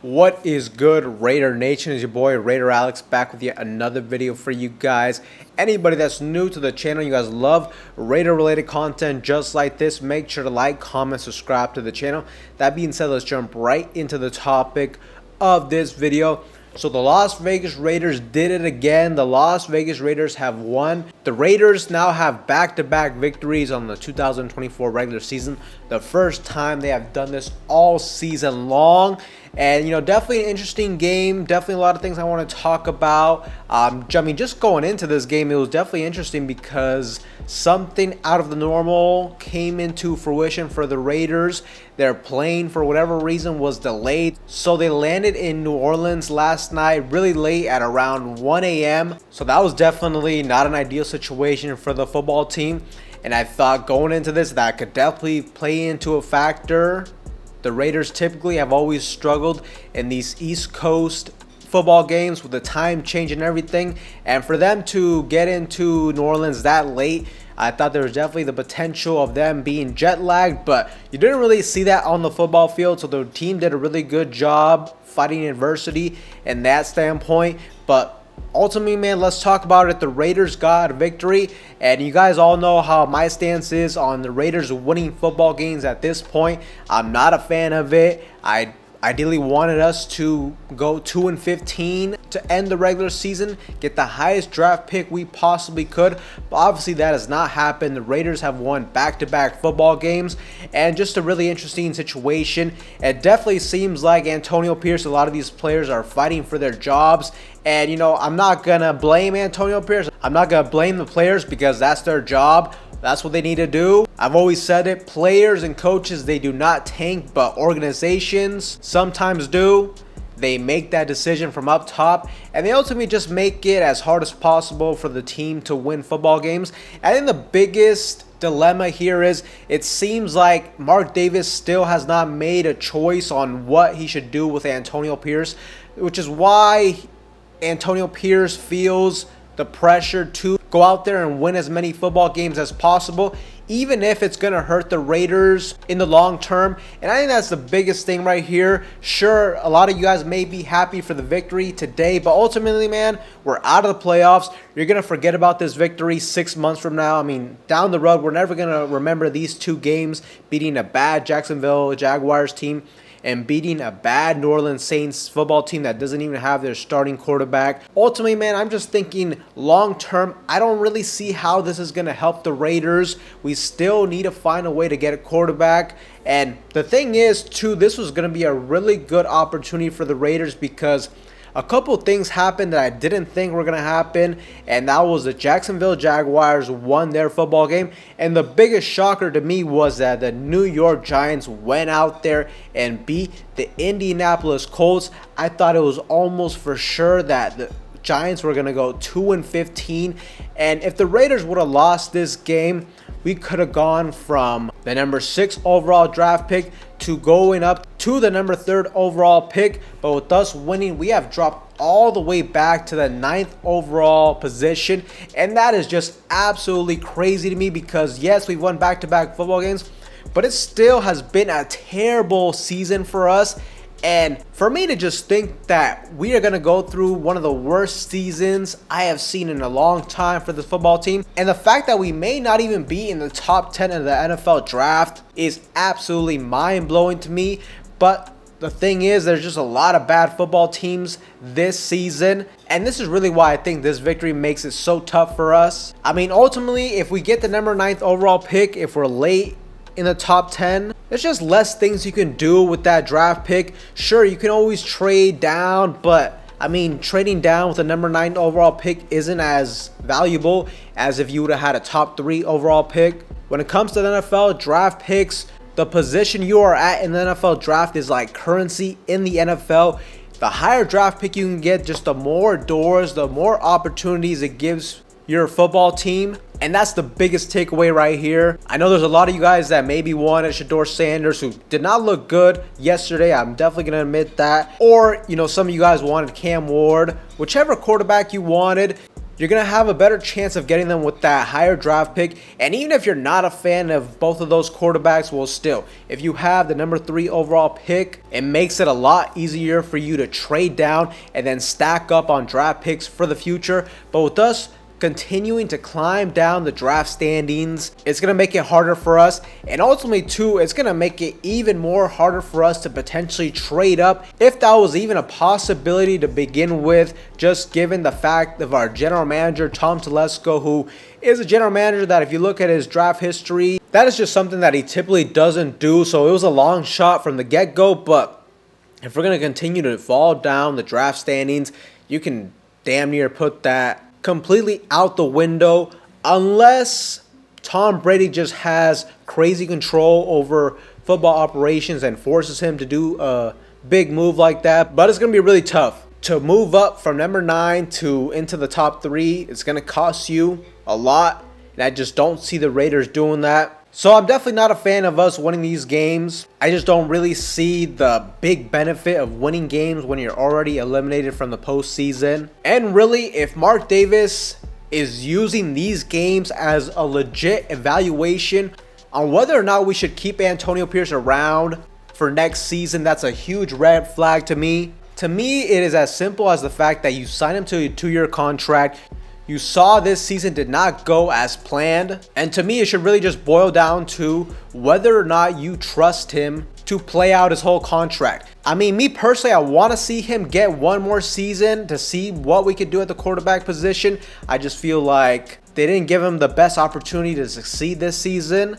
What is good, Raider Nation? Is your boy Raider Alex back with yet another video for you guys. Anybody that's new to the channel, you guys love Raider related content just like this, make sure to like, comment, subscribe to the channel. That being said, let's jump right into the topic of this video. So the Las Vegas Raiders did it again. The Las Vegas Raiders have won. The Raiders now have back-to-back victories on the 2024 regular season. The first time they have done this all season long. And, definitely an interesting game. Definitely a lot of things I want to talk about. Just going into this game, it was definitely interesting because something out of the normal came into fruition for the Raiders. Their plane, for whatever reason, was delayed. So they landed in New Orleans last night really late at around 1 a.m. So that was definitely not an ideal situation for the football team. And I thought going into this, that could definitely play into a factor. The Raiders typically have always struggled in these East Coast football games with the time change and everything. And for them to get into New Orleans that late, I thought there was definitely the potential of them being jet lagged, but you didn't really see that on the football field. So the team did a really good job fighting adversity in that standpoint. But ultimately, man, let's talk about it. The Raiders got a victory, and you guys all know how my stance is on the Raiders winning football games at this point. I'm not a fan of it. I ideally wanted us to go 2-15 to end the regular season, get the highest draft pick we possibly could, but obviously that has not happened. The Raiders have won back-to-back football games, and just a really interesting situation. It definitely seems like Antonio Pierce, a lot of these players are fighting for their jobs, and I'm not gonna blame Antonio Pierce. I'm not gonna blame the players because that's their job. That's what they need to do. I've always said it, players and coaches, they do not tank, but organizations sometimes do. They make that decision from up top, and they ultimately just make it as hard as possible for the team to win football games. I think the biggest dilemma here is it seems like Mark Davis still has not made a choice on what he should do with Antonio Pierce, which is why Antonio Pierce feels the pressure to go out there and win as many football games as possible, even if it's going to hurt the Raiders in the long term. And I think that's the biggest thing right here. Sure, a lot of you guys may be happy for the victory today, but ultimately, man, we're out of the playoffs. You're going to forget about this victory 6 months from now. I mean, down the road, we're never going to remember these two games, beating a bad Jacksonville Jaguars team and beating a bad New Orleans Saints football team that doesn't even have their starting quarterback. Ultimately, man, I'm just thinking long term, I don't really see how this is going to help the Raiders. We still need to find a way to get a quarterback. And the thing is, too, this was going to be a really good opportunity for the Raiders because a couple things happened that I didn't think were going to happen, and that was the Jacksonville Jaguars won their football game. And the biggest shocker to me was that the New York Giants went out there and beat the Indianapolis Colts. I thought it was almost for sure that the Giants were going to go 2-15, and if the Raiders would have lost this game, we could have gone from the number 6 overall draft pick to going up to the number 3rd overall pick. But with us winning, we have dropped all the way back to the 9th overall position. And that is just absolutely crazy to me because, yes, we've won back-to-back football games, but it still has been a terrible season for us. And for me to just think that we are going to go through one of the worst seasons I have seen in a long time for this football team, and the fact that we may not even be in the top 10 of the NFL draft is absolutely mind-blowing to me. But the thing is, there's just a lot of bad football teams this season, and this is really why I think this victory makes it so tough for us. I mean, ultimately, if we get the number 9th overall pick, if we're late in the top 10, there's just less things you can do with that draft pick. Sure, you can always trade down, but I mean, trading down with a number 9 overall pick isn't as valuable as if you would have had a top 3 overall pick. When it comes to the NFL draft picks, the position you are at in the NFL draft is like currency in the NFL. The higher draft pick you can get, just the more doors, the more opportunities it gives your football team. And that's the biggest takeaway right here. I know there's a lot of you guys that maybe wanted Shedeur Sanders, who did not look good yesterday. I'm definitely going to admit that. Or, some of you guys wanted Cam Ward. Whichever quarterback you wanted, you're going to have a better chance of getting them with that higher draft pick. And even if you're not a fan of both of those quarterbacks, well, still, if you have the number 3 overall pick, it makes it a lot easier for you to trade down and then stack up on draft picks for the future. But with us continuing to climb down the draft standings, it's going to make it harder for us, and ultimately too, it's going to make it even more harder for us to potentially trade up, if that was even a possibility to begin with, just given the fact of our general manager Tom Telesco, who is a general manager that, if you look at his draft history, that is just something that he typically doesn't do. So it was a long shot from the get-go. But if we're going to continue to fall down the draft standings, you can damn near put that completely out the window, unless Tom Brady just has crazy control over football operations and forces him to do a big move like that. But it's going to be really tough to move up from number 9 to into the top 3. It's going to cost you a lot, and I just don't see the Raiders doing that. So I'm definitely not a fan of us winning these games. I just don't really see the big benefit of winning games when you're already eliminated from the postseason. And really, if Mark Davis is using these games as a legit evaluation on whether or not we should keep Antonio Pierce around for next season, that's a huge red flag to me. To me, it is as simple as the fact that you sign him to a 2-year contract. You saw this season did not go as planned. And to me, it should really just boil down to whether or not you trust him to play out his whole contract. I mean, me personally, I want to see him get one more season to see what we could do at the quarterback position. I just feel like they didn't give him the best opportunity to succeed this season.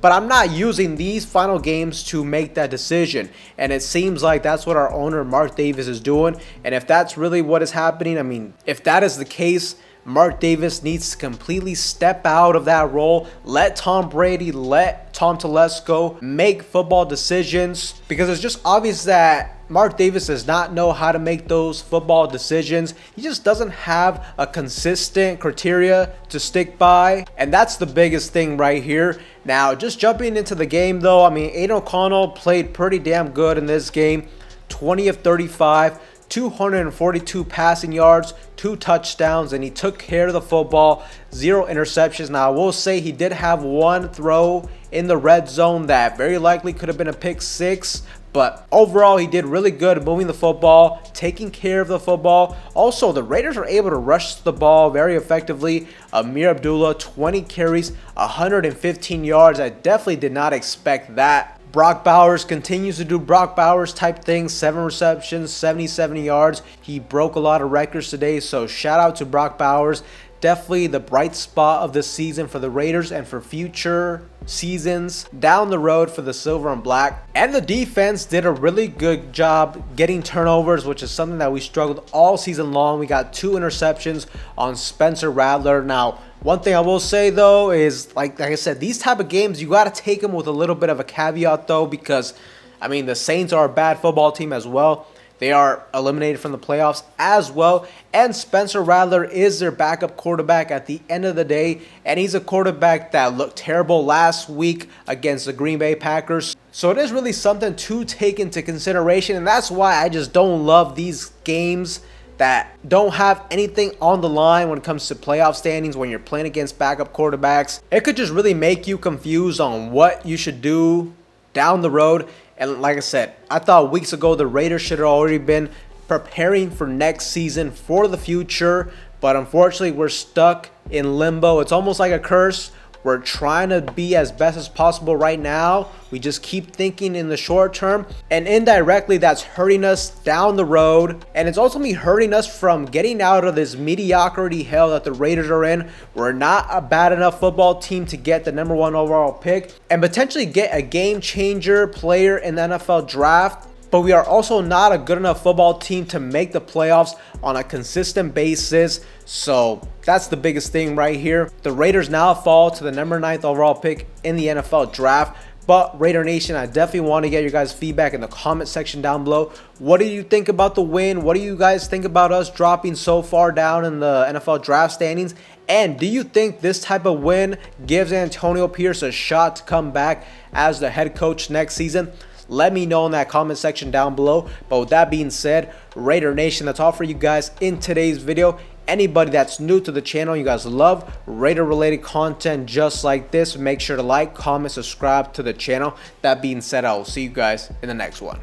But I'm not using these final games to make that decision. And it seems like that's what our owner, Mark Davis, is doing. And if that's really what is happening, I mean, if that is the case, Mark Davis needs to completely step out of that role. Let Tom Brady, let Tom Telesco make football decisions, because it's just obvious that Mark Davis does not know how to make those football decisions. He just doesn't have a consistent criteria to stick by, and that's the biggest thing right here. Now, just jumping into the game though, I mean, Aiden O'Connell played pretty damn good in this game. 20 of 35. 242 passing yards, 2 touchdowns, and he took care of the football, 0 interceptions. Now, I will say he did have one throw in the red zone that very likely could have been a pick 6, but overall, he did really good moving the football, taking care of the football. Also, the Raiders were able to rush the ball very effectively. Amir Abdullah, 20 carries, 115 yards. I definitely did not expect that. Brock Bowers continues to do Brock Bowers type things, 7 receptions, 77 yards. He broke a lot of records today, so shout out to Brock Bowers. Definitely the bright spot of this season for the Raiders and for future seasons down the road for the silver and black. And the defense did a really good job getting turnovers, which is something that we struggled all season long. We got 2 interceptions on Spencer Rattler. Now, one thing I will say though is, like I said, these type of games, you got to take them with a little bit of a caveat though, because I mean, the Saints are a bad football team as well. They are eliminated from the playoffs as well. And Spencer Rattler is their backup quarterback at the end of the day. And he's a quarterback that looked terrible last week against the Green Bay Packers. So it is really something to take into consideration. And that's why I just don't love these games that don't have anything on the line when it comes to playoff standings when you're playing against backup quarterbacks. It could just really make you confused on what you should do down the road. And like I said, I thought weeks ago the Raiders should have already been preparing for next season, for the future. But unfortunately, we're stuck in limbo. It's almost like a curse. We're trying to be as best as possible right now. We just keep thinking in the short term. And indirectly, that's hurting us down the road. And it's ultimately hurting us from getting out of this mediocrity hell that the Raiders are in. We're not a bad enough football team to get the number 1 overall pick and potentially get a game changer player in the NFL draft. But we are also not a good enough football team to make the playoffs on a consistent basis. So that's the biggest thing right here. The Raiders now fall to the number 9th overall pick in the NFL draft. But Raider Nation, I definitely want to get your guys' feedback in the comment section down below. What do you think about the win? What do you guys think about us dropping so far down in the NFL draft standings? And do you think this type of win gives Antonio Pierce a shot to come back as the head coach next season? Let me know in that comment section down below. But with that being said, Raider Nation, that's all for you guys in today's video. Anybody that's new to the channel, you guys love Raider related content just like this, make sure to like, comment, subscribe to the channel. That being said, I will see you guys in the next one.